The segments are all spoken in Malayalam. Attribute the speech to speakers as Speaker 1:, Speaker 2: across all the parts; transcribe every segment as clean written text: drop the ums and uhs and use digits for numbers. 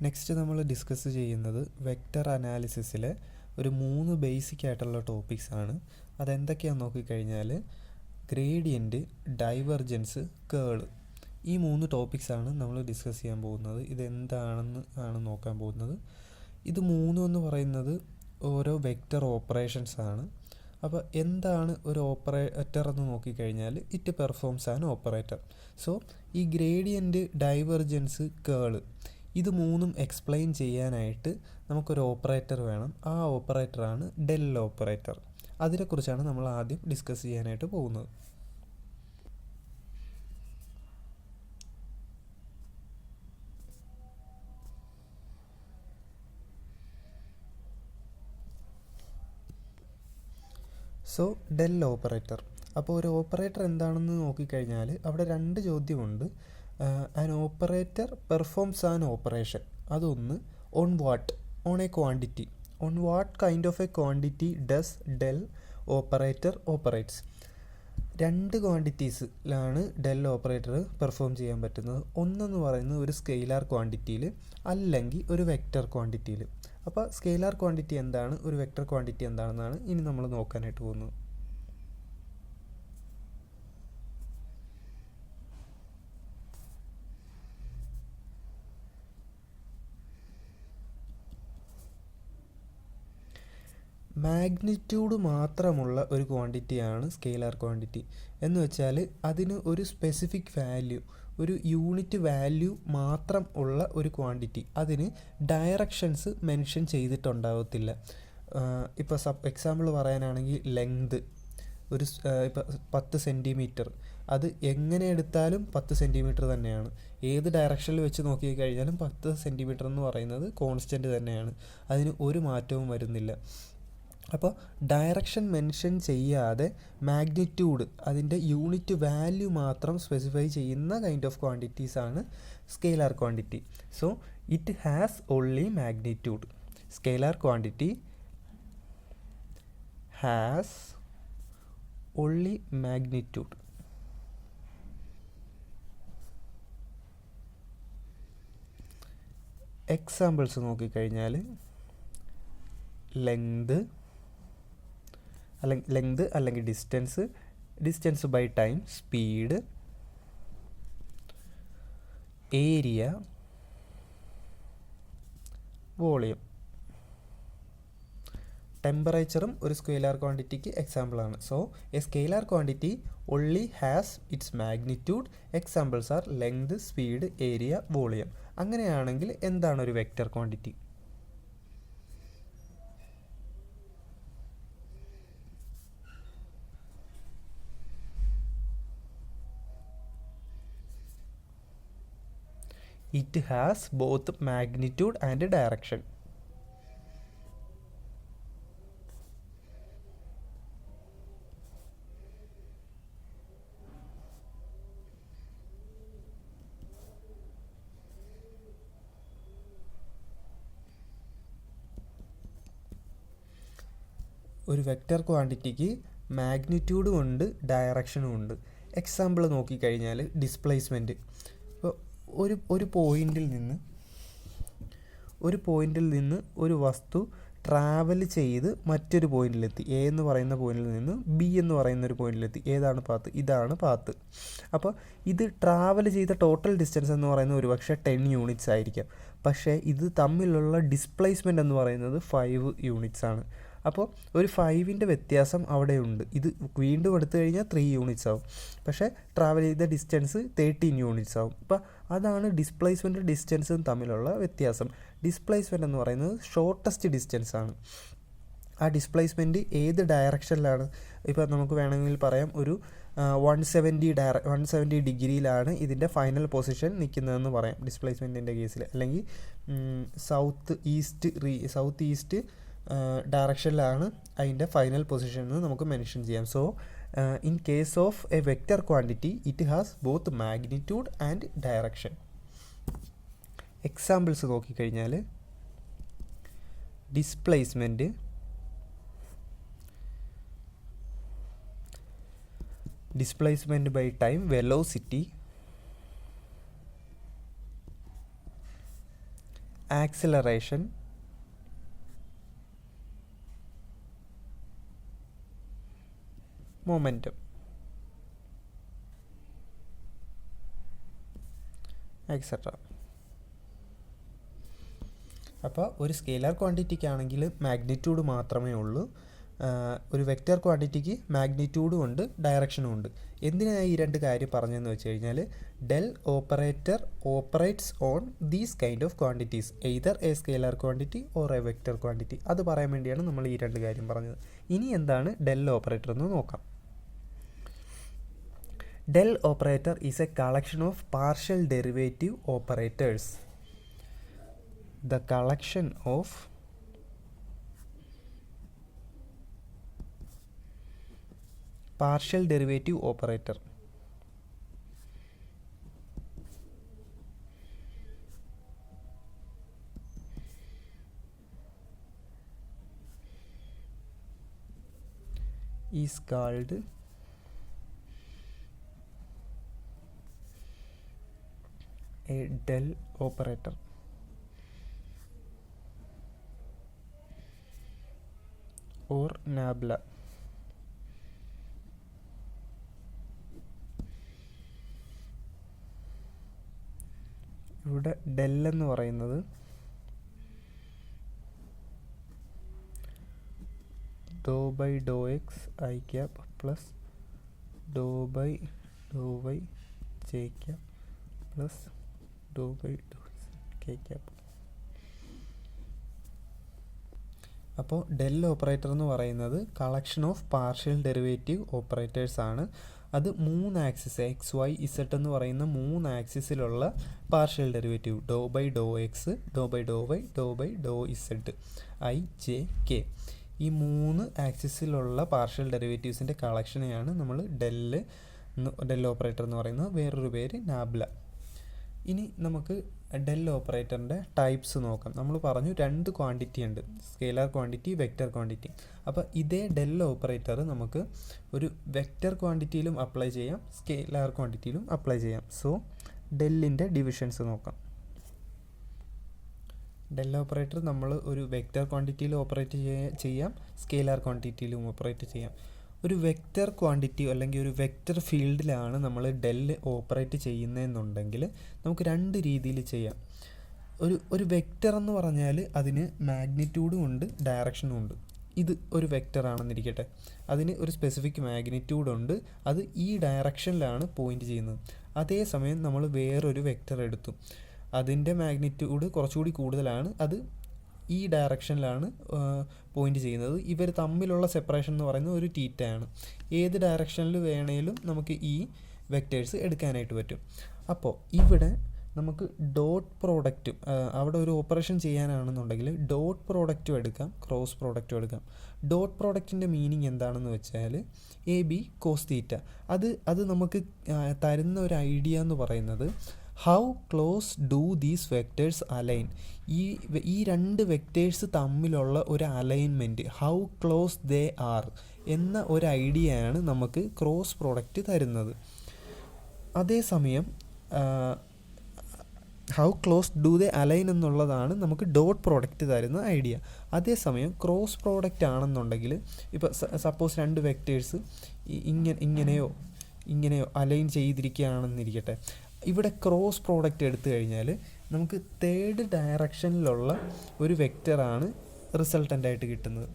Speaker 1: നെക്സ്റ്റ് നമ്മൾ ഡിസ്കസ് ചെയ്യുന്നത് വെക്റ്റർ അനാലിസിസിലെ ഒരു 3 ബേസിക് ആയിട്ടുള്ള ടോപ്പിക്സ് ആണ്. അതെന്തൊക്കെയാണെന്ന് നോക്കിക്കഴിഞ്ഞാൽ ഗ്രേഡിയൻറ്റ്, ഡൈവർജൻസ്, കേൾ. ഈ 3 ടോപ്പിക്സ് ആണ് നമ്മൾ ഡിസ്കസ് ചെയ്യാൻ പോകുന്നത്. ഇതെന്താണെന്ന് ആണ് നോക്കാൻ പോകുന്നത്. ഇത് 3 എന്ന് പറയുന്നത് ഓരോ വെക്റ്റർ ഓപ്പറേഷൻസ് ആണ്. അപ്പോൾ എന്താണ് ഒരു ഓപ്പറേറ്റർ എന്ന് നോക്കിക്കഴിഞ്ഞാൽ it performs an operator. So ഈ ഗ്രേഡിയൻറ്റ്, ഡൈവർജൻസ്, കേൾ ഇത് 3ഉം എക്സ്പ്ലെയിൻ ചെയ്യാനായിട്ട് നമുക്കൊരു ഓപ്പറേറ്റർ വേണം. ആ ഓപ്പറേറ്ററാണ് ഡെൽ ഓപ്പറേറ്റർ. അതിനെക്കുറിച്ചാണ് നമ്മൾ ആദ്യം ഡിസ്കസ് ചെയ്യാനായിട്ട് പോകുന്നത്. So del operator. അപ്പോൾ ഒരു ഓപ്പറേറ്റർ എന്താണെന്ന് നോക്കിക്കഴിഞ്ഞാൽ അവിടെ 2 ചോദ്യമുണ്ട്. An operator performs an operation. അതൊന്ന് on what, on a quantity, on what kind of a quantity does del operator operates. 2 ക്വാണ്ടിറ്റീസിലാണ് ഡെൽ ഓപ്പറേറ്റർ പെർഫോം ചെയ്യാൻ പറ്റുന്നത്. ഒന്നെന്ന് പറയുന്നത് ഒരു സ്കെയിലാർ ക്വാണ്ടിറ്റിയിൽ, അല്ലെങ്കിൽ ഒരു വെക്റ്റർ ക്വാണ്ടിറ്റിയിൽ. അപ്പോൾ സ്കെയിലാർ ക്വാണ്ടിറ്റി എന്താണ്, ഒരു വെക്റ്റർ ക്വാണ്ടിറ്റി എന്താണെന്നാണ് ഇനി നമ്മൾ നോക്കാനായിട്ട് പോകുന്നത്. മാഗ്നിറ്റ്യൂഡ് മാത്രമുള്ള ഒരു ക്വാണ്ടിറ്റിയാണ് സ്കെയിലാർ ക്വാണ്ടിറ്റി. എന്ന് വെച്ചാൽ അതിന് ഒരു സ്പെസിഫിക് വാല്യൂ, ഒരു യൂണിറ്റ് വാല്യൂ മാത്രം ഉള്ള ഒരു ക്വാണ്ടിറ്റി. അതിന് ഡയറക്ഷൻസ് മെൻഷൻ ചെയ്തിട്ടുണ്ടാകത്തില്ല. ഇപ്പോൾ എക്സാമ്പിൾ പറയാനാണെങ്കിൽ ലെങ്ത് ഒരു ഇപ്പോൾ 10 സെൻറ്റിമീറ്റർ, അത് എങ്ങനെ എടുത്താലും 10 സെൻറ്റിമീറ്റർ തന്നെയാണ്. ഏത് ഡയറക്ഷനിൽ വെച്ച് നോക്കിക്കഴിഞ്ഞാലും 10 സെൻറ്റിമീറ്റർ എന്ന് പറയുന്നത് കോൺസ്റ്റൻറ്റ് തന്നെയാണ്. അതിന് ഒരു മാറ്റവും വരുന്നില്ല. അപ്പോൾ ഡയറക്ഷൻ മെൻഷൻ ചെയ്യാതെ മാഗ്നിറ്റ്യൂഡ്, അതിൻ്റെ യൂണിറ്റ് വാല്യൂ മാത്രം സ്പെസിഫൈ ചെയ്യുന്ന കൈൻഡ് ഓഫ് ക്വാണ്ടിറ്റീസ് ആണ് scalar quantity. So it has only magnitude. Scalar quantity has only magnitude. Examples നോക്കിക്കഴിഞ്ഞാൽ ലെങ്ത് അല്ലെങ്കിൽ distance by time, speed, area, volume. ടെമ്പറേച്ചറും ഒരു സ്കെയിലാർ ക്വാണ്ടിറ്റിക്ക് എക്സാമ്പിളാണ്. So a scalar quantity only has its magnitude. Examples are length, speed, area, volume. അങ്ങനെയാണെങ്കിൽ എന്താണ് ഒരു vector quantity? It has both magnitude and direction. ഒരു വെക്റ്റർ ക്വാണ്ടിറ്റിക്ക് മാഗ്നിറ്റ്യൂഡും ഉണ്ട്, ഡയറക്ഷനും ഉണ്ട്. എക്സാമ്പിൾ നോക്കിക്കഴിഞ്ഞാൽ ഡിസ്പ്ലേസ്മെൻറ്റ്. ഇപ്പോൾ ഒരു പോയിന്റിൽ നിന്ന് ഒരു വസ്തു ട്രാവൽ ചെയ്ത് മറ്റൊരു പോയിന്റിലെത്തി. എ എന്ന് പറയുന്ന പോയിന്റിൽ നിന്ന് ബി എന്ന് പറയുന്ന ഒരു പോയിന്റിലെത്തി. ഏതാണ് പാത്ത്? ഇതാണ് പാത്ത്. അപ്പോൾ ഇത് ട്രാവൽ ചെയ്ത ടോട്ടൽ ഡിസ്റ്റൻസ് എന്ന് പറയുന്നത് ഒരുപക്ഷെ 10 യൂണിറ്റ്സ് ആയിരിക്കാം. പക്ഷേ ഇത് തമ്മിലുള്ള ഡിസ്പ്ലേസ്മെൻറ്റ് എന്ന് പറയുന്നത് 5 യൂണിറ്റ്സ് ആണ്. അപ്പോൾ ഒരു 5ൻ്റെ വ്യത്യാസം അവിടെയുണ്ട്. ഇത് വീണ്ടും എടുത്തു കഴിഞ്ഞാൽ 3 യൂണിറ്റ്സ് ആവും. പക്ഷേ ട്രാവൽ ചെയ്ത ഡിസ്റ്റൻസ് 13 യൂണിറ്റ്സ് ആവും. അപ്പോൾ അതാണ് ഡിസ്പ്ലേസ്മെൻറ്റും ഡിസ്റ്റൻസും തമ്മിലുള്ള വ്യത്യാസം. ഡിസ്പ്ലേസ്മെൻറ്റ് എന്ന് പറയുന്നത് ഷോർട്ടസ്റ്റ് ഡിസ്റ്റൻസ് ആണ്. ആ ഡിസ്പ്ലേസ്മെൻറ്റ് ഏത് ഡയറക്ഷനിലാണ്? ഇപ്പോൾ നമുക്ക് വേണമെങ്കിൽ പറയാം ഒരു 170 ഡിഗ്രിയിലാണ് ഇതിൻ്റെ ഫൈനൽ പൊസിഷൻ നിൽക്കുന്നതെന്ന് പറയാം ഡിസ്പ്ലേസ്മെൻറ്റിൻ്റെ കേസിൽ. അല്ലെങ്കിൽ സൗത്ത് ഈസ്റ്റ് ഡയറക്ഷനിലാണ് അതിൻ്റെ ഫൈനൽ പൊസിഷൻ എന്ന് നമുക്ക് മെൻഷൻ ചെയ്യാം. So in case of a vector quantity it has both magnitude and direction. Examples നോക്കിക്കഴിഞ്ഞാൽ displacement, displacement by time, velocity, acceleration momentum etcetera. അപ്പോൾ ഒരു സ്കെയിലർ ക്വാണ്ടിറ്റിക്കാണെങ്കിൽ മാഗ്നിറ്റ്യൂഡ് മാത്രമേ ഉള്ളൂ, ഒരു വെക്റ്റർ ക്വാണ്ടിറ്റിക്ക് മാഗ്നിറ്റ്യൂഡും ഉണ്ട് ഡയറക്ഷനും ഉണ്ട്. എന്തിനാണ് ഈ രണ്ട് കാര്യം പറഞ്ഞതെന്ന് വെച്ച് കഴിഞ്ഞാൽ del operator operates on these kind of quantities, either A scalar quantity or A vector quantity. അത് പറയാൻ വേണ്ടിയാണ് നമ്മൾ ഈ രണ്ട് കാര്യം പറഞ്ഞത്. ഇനി എന്താണ് ഡെൽ ഓപ്പറേറ്റർ എന്ന് നോക്കാം. Del operator is a collection of partial derivative operators. The collection of partial derivative operator is called a del operator. Or nabla. ഇവിടെ ഡെൽ എന്ന് പറയുന്നത് doh by Dr X I cap plus doh by Dr Y J cap plus doh by doh K cap. അപ്പോൾ ഡെൽ ഓപ്പറേറ്റർ എന്ന് പറയുന്നത് collection of partial derivative operators ആണ്. അത് 3 ആക്സിസ് എക്സ് വൈ ഇസഡ് എന്ന് പറയുന്ന 3 ആക്സിസിലുള്ള partial derivative doh by Dr X, Dr by Dr Y, Dr by Dr Z, I J K, ഈ 3 ആക്സിസിലുള്ള പാർഷ്യൽ ഡെറിവേറ്റീവ്സിൻ്റെ കളക്ഷനെയാണ് നമ്മൾ ഡെൽ ഓപ്പറേറ്റർ എന്ന് പറയുന്നത്. വേറൊരു പേര് നാബ്ല. ഇനി നമുക്ക് ഡെൽ ഓപ്പറേറ്ററിൻ്റെ ടൈപ്സ് നോക്കാം. നമ്മൾ പറഞ്ഞു 2 ക്വാണ്ടിറ്റി ഉണ്ട്, സ്കെയിലർ ക്വാണ്ടിറ്റി, വെക്റ്റർ ക്വാണ്ടിറ്റി. അപ്പോൾ ഇതേ ഡെൽ ഓപ്പറേറ്റർ നമുക്ക് ഒരു വെക്റ്റർ ക്വാണ്ടിറ്റിയിലും അപ്ലൈ ചെയ്യാം, സ്കെയിലർ ക്വാണ്ടിറ്റിയിലും അപ്ലൈ ചെയ്യാം. സോ ഡെല്ലിൻ്റെ ഡിവിഷൻസ് നോക്കാം. ഡെൽ ഓപ്പറേറ്റർ നമ്മൾ ഒരു വെക്റ്റർ ക്വാണ്ടിറ്റിയിൽ ഓപ്പറേറ്റ് ചെയ്യാം, സ്കെയിലർ ക്വാണ്ടിറ്റിയിലും ഓപ്പറേറ്റ് ചെയ്യാം. ഒരു വെക്റ്റർ ക്വാണ്ടിറ്റി അല്ലെങ്കിൽ ഒരു വെക്റ്റർ ഫീൽഡിലാണ് നമ്മൾ ഡെൽ ഓപ്പറേറ്റ് ചെയ്യുന്നതെന്നുണ്ടെങ്കിൽ നമുക്ക് 2 രീതിയിൽ ചെയ്യാം. ഒരു വെക്റ്റർ എന്ന് പറഞ്ഞാൽ അതിന് മാഗ്നിറ്റ്യൂഡും ഉണ്ട് ഡയറക്ഷനും ഉണ്ട്. ഇത് ഒരു വെക്റ്റർ ആണെന്നിരിക്കട്ടെ, അതിന് ഒരു സ്പെസിഫിക് മാഗ്നിറ്റ്യൂഡ് ഉണ്ട്, അത് ഈ ഡയറക്ഷനിലാണ് പോയിൻ്റ് ചെയ്യുന്നത്. അതേസമയം നമ്മൾ വേറൊരു വെക്റ്റർ എടുത്തു, അതിൻ്റെ മാഗ്നിറ്റ്യൂഡ് കുറച്ചുകൂടി കൂടുതലാണ്, അത് ഈ ഡയറക്ഷനിലാണ് പോയിൻ്റ് ചെയ്യുന്നത്. ഇവർ തമ്മിലുള്ള സെപ്പറേഷൻ എന്ന് പറയുന്നത് ഒരു തീറ്റയാണ്. ഏത് ഡയറക്ഷനിൽ വേണേലും നമുക്ക് ഈ വെക്റ്റേഴ്സ് എടുക്കാനായിട്ട് പറ്റും. അപ്പോൾ ഇവിടെ നമുക്ക് ഡോട്ട് പ്രോഡക്റ്റും, അവിടെ ഒരു ഓപ്പറേഷൻ ചെയ്യാനാണെന്നുണ്ടെങ്കിൽ ഡോട്ട് പ്രോഡക്റ്റും എടുക്കാം, ക്രോസ് പ്രോഡക്റ്റും എടുക്കാം. ഡോട്ട് പ്രോഡക്റ്റിൻ്റെ മീനിങ് എന്താണെന്ന് വെച്ചാൽ എ ബി കോസ് തീറ്റ. അത് നമുക്ക് തരുന്ന ഒരു ഐഡിയ എന്ന് പറയുന്നത് how close do these vectors align, ഈ 2 വെക്റ്റേഴ്സ് തമ്മിലുള്ള ഒരു alignment, how close they are എന്ന ഒരു ഐഡിയയാണ് നമുക്ക് ക്രോസ് പ്രോഡക്റ്റ് തരുന്നത്. അതേസമയം how close do they align എന്നുള്ളതാണ് നമുക്ക് ഡോട്ട് പ്രോഡക്റ്റ് തരുന്ന ഐഡിയ. അതേസമയം ക്രോസ് പ്രോഡക്റ്റ് ആണെന്നുണ്ടെങ്കിൽ ഇപ്പോൾ സപ്പോസ് 2 വെക്റ്റേഴ്സ് ഇങ്ങനെയോ അലൈൻ ചെയ്തിരിക്കുകയാണെന്നിരിക്കട്ടെ, ഇവിടെ ക്രോസ് പ്രോഡക്റ്റ് എടുത്തു കഴിഞ്ഞാൽ നമുക്ക് 3rd ഡയറക്ഷനിലുള്ള ഒരു വെക്റ്ററാണ് റിസൾട്ടൻ്റായിട്ട് കിട്ടുന്നത്.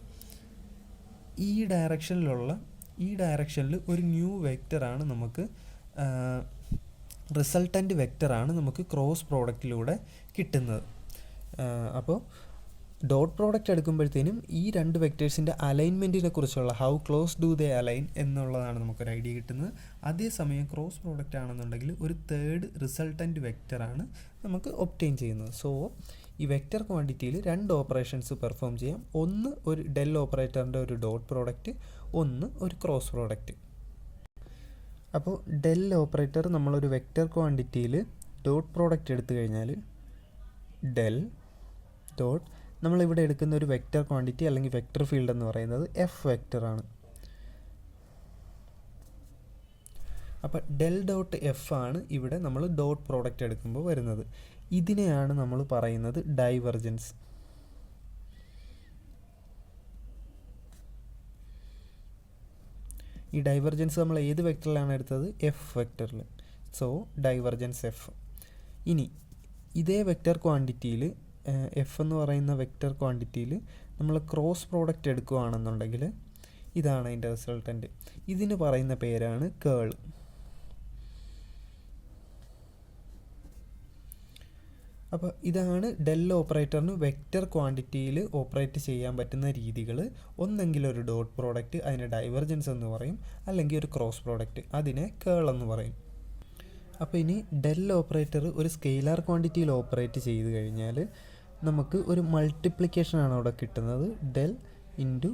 Speaker 1: ഈ ഡയറക്ഷനിൽ ഒരു ന്യൂ വെക്റ്ററാണ് നമുക്ക് റിസൾട്ടൻ്റ് വെക്റ്ററാണ് നമുക്ക് ക്രോസ് പ്രോഡക്റ്റിലൂടെ കിട്ടുന്നത്. അപ്പോൾ ഡോട്ട് പ്രോഡക്റ്റ് എടുക്കുമ്പോഴത്തേനും ഈ 2 വെക്റ്റേഴ്സിൻ്റെ അലൈൻമെൻറ്റിനെ കുറിച്ചുള്ള how close do they align എന്നുള്ളതാണ് നമുക്കൊരു ഐഡിയ കിട്ടുന്നത്. അതേസമയം ക്രോസ് പ്രോഡക്റ്റ് ആണെന്നുണ്ടെങ്കിൽ ഒരു 3rd റിസൾട്ടൻ്റ് വെക്റ്ററാണ് നമുക്ക് ഒബ്റ്റെയിൻ ചെയ്യുന്നത്. സോ ഈ വെക്റ്റർ ക്വാണ്ടിറ്റിയിൽ 2 ഓപ്പറേഷൻസ് പെർഫോം ചെയ്യാം. ഒന്ന് ഒരു ഡെൽ ഓപ്പറേറ്ററിൻ്റെ ഒരു ഡോട്ട് പ്രോഡക്റ്റ്, ഒന്ന് ഒരു ക്രോസ് പ്രോഡക്റ്റ്. അപ്പോൾ ഡെൽ ഓപ്പറേറ്റർ നമ്മളൊരു വെക്റ്റർ ക്വാണ്ടിറ്റിയിൽ ഡോട്ട് പ്രോഡക്റ്റ് എടുത്തു കഴിഞ്ഞാൽ ഡെൽ ഡോട്ട് നമ്മളിവിടെ എടുക്കുന്ന ഒരു വെക്റ്റർ ക്വാണ്ടിറ്റി അല്ലെങ്കിൽ വെക്റ്റർ ഫീൽഡ് എന്ന് പറയുന്നത് എഫ് വെക്റ്ററാണ്. അപ്പോൾ ഡെൽ ഡോട്ട് എഫ് ആണ് ഇവിടെ നമ്മൾ ഡോട്ട് പ്രോഡക്റ്റ് എടുക്കുമ്പോൾ വരുന്നത്. ഇതിനെയാണ് നമ്മൾ പറയുന്നത് ഡൈവർജൻസ്. ഈ ഡൈവർജൻസ് നമ്മൾ ഏത് വെക്ടറിലാണ് എടുത്തത്? എഫ് വെക്ടറിൽ. So divergence F. ഇനി ഇതേ വെക്റ്റർ ക്വാണ്ടിറ്റിയിൽ എഫ് എന്ന് പറയുന്ന വെക്റ്റർ ക്വാണ്ടിറ്റിയിൽ നമ്മൾ ക്രോസ് പ്രോഡക്റ്റ് എടുക്കുകയാണെന്നുണ്ടെങ്കിൽ ഇതാണ് അതിൻ്റെ റിസൾട്ടൻറ്റ്. ഇതിന് പറയുന്ന പേരാണ് കേൾ. അപ്പോൾ ഇതാണ് ഡെൽ ഓപ്പറേറ്ററിന് വെക്റ്റർ ക്വാണ്ടിറ്റിയിൽ ഓപ്പറേറ്റ് ചെയ്യാൻ പറ്റുന്ന രീതികൾ. ഒന്നെങ്കിൽ ഒരു ഡോട്ട് പ്രോഡക്റ്റ്, അതിനെ ഡൈവർജൻസ് എന്ന് പറയും, അല്ലെങ്കിൽ ഒരു ക്രോസ് പ്രോഡക്റ്റ്, അതിനെ കേൾ എന്ന് പറയും. അപ്പോൾ ഇനി ഡെൽ ഓപ്പറേറ്റർ ഒരു സ്കെയിലാർ ക്വാണ്ടിറ്റിയിൽ ഓപ്പറേറ്റ് ചെയ്ത് കഴിഞ്ഞാൽ നമുക്ക് ഒരു മൾട്ടിപ്ലിക്കേഷനാണ് അവിടെ കിട്ടുന്നത്, ഡെൽ ഇൻറ്റു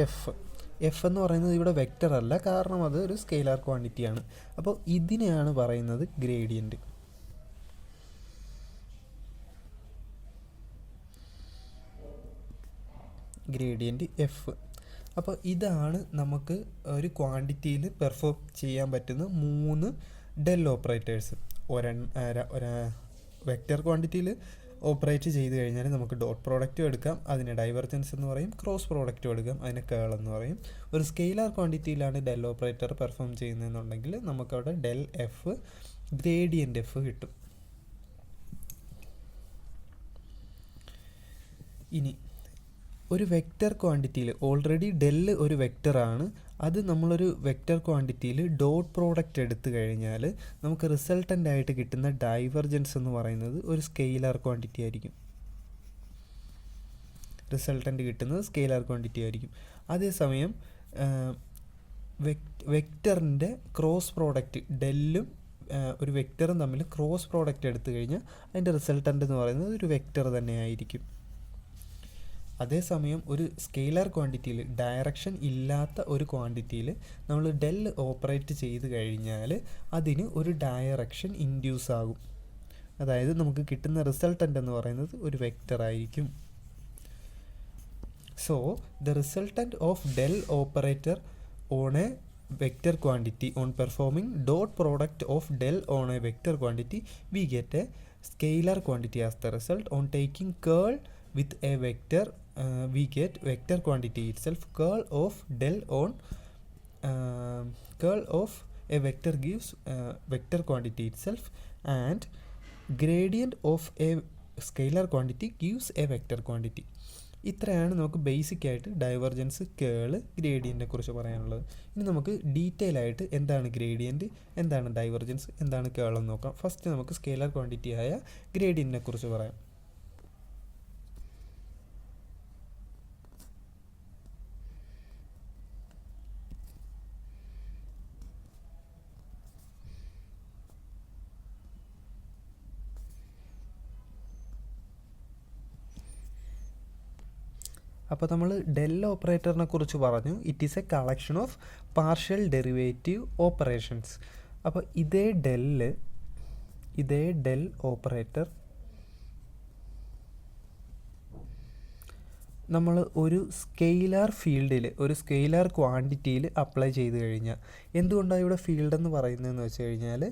Speaker 1: എഫ്. എഫ് എന്ന് പറയുന്നത് ഇവിടെ വെക്റ്റർ അല്ല, കാരണം അത് ഒരു സ്കെയിലാർ ക്വാണ്ടിറ്റിയാണ്. അപ്പോൾ ഇതിനെയാണ് പറയുന്നത് ഗ്രേഡിയൻറ്റ്. Gradient F. അപ്പോൾ ഇതാണ് നമുക്ക് ഒരു ക്വാണ്ടിറ്റിയിൽ പെർഫോം ചെയ്യാൻ പറ്റുന്ന 3 ഡെൽ ഓപ്പറേറ്റേഴ്സ്. വെക്റ്റർ ക്വാണ്ടിറ്റിയിൽ ഓപ്പറേറ്റ് ചെയ്ത് കഴിഞ്ഞാൽ നമുക്ക് ഡോട്ട് പ്രോഡക്റ്റും എടുക്കാം, അതിനെ ഡൈവർജൻസ് എന്ന് പറയും. ക്രോസ് പ്രോഡക്റ്റും എടുക്കാം, അതിനെ കേൾ എന്ന് പറയും. ഒരു സ്കെയിലാർ ക്വാണ്ടിറ്റിയിലാണ് ഡെൽ ഓപ്പറേറ്റർ പെർഫോം ചെയ്യുന്നതെന്നുണ്ടെങ്കിൽ നമുക്കവിടെ ഡെൽ എഫ്, ഗ്രേഡിയൻ്റ് എഫ് കിട്ടും. ഇനി ഒരു വെക്റ്റർ ക്വാണ്ടിറ്റിയിൽ ഓൾറെഡി ഡെല്ല് ഒരു വെക്റ്ററാണ്, അത് നമ്മളൊരു വെക്റ്റർ ക്വാണ്ടിറ്റിയിൽ ഡോട്ട് പ്രോഡക്റ്റ് എടുത്തു കഴിഞ്ഞാൽ നമുക്ക് റിസൾട്ടൻ്റ് ആയിട്ട് കിട്ടുന്ന ഡൈവർജൻസ് എന്ന് പറയുന്നത് ഒരു സ്കെയിലാർ ക്വാണ്ടിറ്റി ആയിരിക്കും. റിസൾട്ടൻ്റ് കിട്ടുന്നത് സ്കെയിലാർ ക്വാണ്ടിറ്റി ആയിരിക്കും. അതേസമയം വെക്റ്ററിൻ്റെ ക്രോസ് പ്രോഡക്റ്റ്, ഡെല്ലും ഒരു വെക്റ്ററും തമ്മിൽ ക്രോസ് പ്രോഡക്റ്റ് എടുത്തു കഴിഞ്ഞാൽ അതിൻ്റെ റിസൾട്ടൻ്റ് എന്ന് പറയുന്നത് ഒരു വെക്റ്റർ തന്നെ ആയിരിക്കും. അതേസമയം ഒരു സ്കെയിലാർ ക്വാണ്ടിറ്റിയിൽ, ഡയറക്ഷൻ ഇല്ലാത്ത ഒരു ക്വാണ്ടിറ്റിയിൽ നമ്മൾ ഡെൽ ഓപ്പറേറ്റ് ചെയ്ത് കഴിഞ്ഞാൽ അതിന് ഒരു ഡയറക്ഷൻ ഇൻഡ്യൂസ് ആകും. അതായത് നമുക്ക് കിട്ടുന്ന റിസൾട്ടൻ്റ് എന്ന് പറയുന്നത് ഒരു വെക്റ്റർ ആയിരിക്കും. So the resultant of del operator on A vector quantity on performing dot product of del on a vector quantity, we get a scalar quantity as the result. On taking curl with a vector, we get vector quantity itself. Curl of del on curl of a vector gives vector quantity itself, and gradient of a scalar quantity gives a vector quantity. ഇത്രയാണ് നമുക്ക് ബേസിക് ആയിട്ട് ഡൈവർജൻസ്, കേള്, ഗ്രേഡിയൻറ്റിനെ കുറിച്ച് പറയാനുള്ളത്. ഇനി നമുക്ക് ഡീറ്റെയിൽ ആയിട്ട് എന്താണ് ഗ്രേഡിയൻറ്റ്, എന്താണ് ഡൈവർജൻസ്, എന്താണ് കേൾ എന്ന് നോക്കാം. ഫസ്റ്റ് നമുക്ക് സ്കെയിലർ ക്വാണ്ടിറ്റി ആയ ഗ്രേഡിയൻറ്റിനെ കുറിച്ച് പറയാം. അപ്പോൾ നമ്മൾ ഡെൽ ഓപ്പറേറ്ററിനെ കുറിച്ച് പറഞ്ഞു. It is A collection of partial derivative operations. അപ്പോൾ ഇതേ ഡെൽ ഓപ്പറേറ്റർ നമ്മൾ ഒരു സ്കെയിലാർ ഫീൽഡിൽ, ഒരു സ്കെയിലാർ ക്വാണ്ടിറ്റിയിൽ അപ്ലൈ ചെയ്ത് കഴിഞ്ഞാൽ, എന്തുകൊണ്ടാണ് ഇവിടെ ഫീൽഡ് എന്ന് പറയുന്നതെന്ന് വെച്ച് കഴിഞ്ഞാൽ,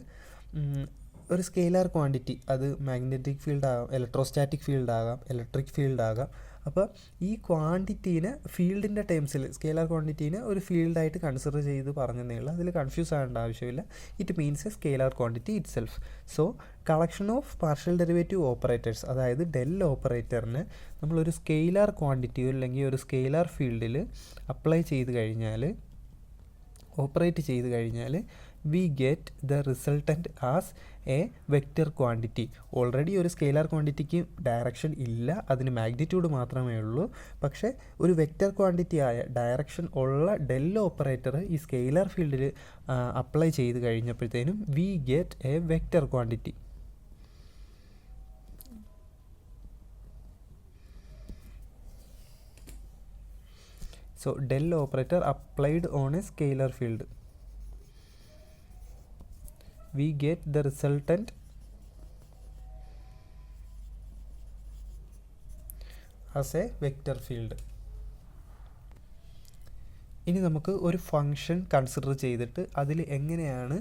Speaker 1: ഒരു സ്കെയിലാർ ക്വാണ്ടിറ്റി അത് മാഗ്നറ്റിക് ഫീൽഡ് ആകാം, ഇലക്ട്രോസ്റ്റാറ്റിക് ഫീൽഡ് ആകാം, ഇലക്ട്രിക് ഫീൽഡ് ആകാം. അപ്പോൾ ഈ ക്വാണ്ടിറ്റീനെ ഫീൽഡിൻ്റെ ടേംസിൽ, സ്കെയിലാർ ക്വാണ്ടിറ്റീനെ ഒരു ഫീൽഡായിട്ട് കൺസിഡർ ചെയ്ത് പറഞ്ഞതേ ഉള്ളൂ, അതിൽ കൺഫ്യൂസ് ആകേണ്ട ആവശ്യമില്ല. It means A scalar quantity it self. So collection of partial derivative operators, അതായത് ഡെൽ ഓപ്പറേറ്ററിന് നമ്മളൊരു സ്കെയിലാർ ക്വാണ്ടിറ്റിയോ അല്ലെങ്കിൽ ഒരു സ്കെയിലാർ ഫീൽഡിൽ അപ്ലൈ ചെയ്ത് കഴിഞ്ഞാൽ, ഓപ്പറേറ്റ് ചെയ്ത് കഴിഞ്ഞാൽ, we get the resultant as a vector quantity. Already ഒരു സ്കെയിലാർ ക്വാണ്ടിറ്റിക്ക് ഡയറക്ഷൻ ഇല്ല, അതിന് മാഗ്നിറ്റ്യൂഡ് മാത്രമേ ഉള്ളൂ. പക്ഷേ ഒരു വെക്റ്റർ ക്വാണ്ടിറ്റി ആയ ഡയറക്ഷൻ ഉള്ള ഡെൽ ഓപ്പറേറ്റർ ഈ സ്കെയിലാർ ഫീൽഡിൽ അപ്ലൈ ചെയ്ത് കഴിഞ്ഞപ്പോഴത്തേനും we get a vector quantity. So del operator applied on a scalar field, we get the resultant as a vector field. ഇനി നമുക്ക് ഒരു ഫംഗ്ഷൻ കൺസിഡർ ചെയ്തിട്ട് അതിൽ എങ്ങനെയാണ്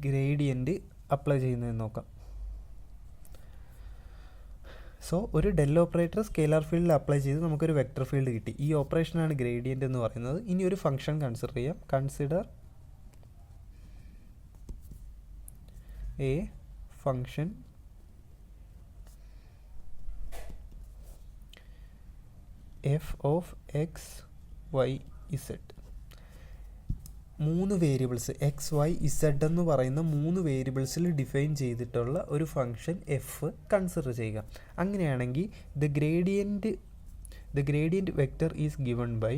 Speaker 1: ഗ്രേഡിയൻറ്റ് അപ്ലൈ ചെയ്യുന്നതെന്ന് നോക്കാം. സോ ഒരു ഡെൽ ഓപ്പറേറ്റർ സ്കെയിലർ ഫീൽഡിൽ അപ്ലൈ ചെയ്ത് നമുക്കൊരു വെക്റ്റർ ഫീൽഡ് കിട്ടി. ഈ ഓപ്പറേഷനാണ് ഗ്രേഡിയൻ്റ് എന്ന് പറയുന്നത്. ഇനി ഒരു ഫംഗ്ഷൻ കൺസിഡർ ചെയ്യാം. Consider a function f of X Y z. 3 variables x Y z എന്ന് പറയുന്ന 3 വേരിയബിൾസിൽ ഡിഫൈൻ ചെയ്തിട്ടുള്ള ഒരു ഫംഗ്ഷൻ എഫ് കൺസിഡർ ചെയ്യുക. അങ്ങനെയാണെങ്കിൽ the gradient vector is given by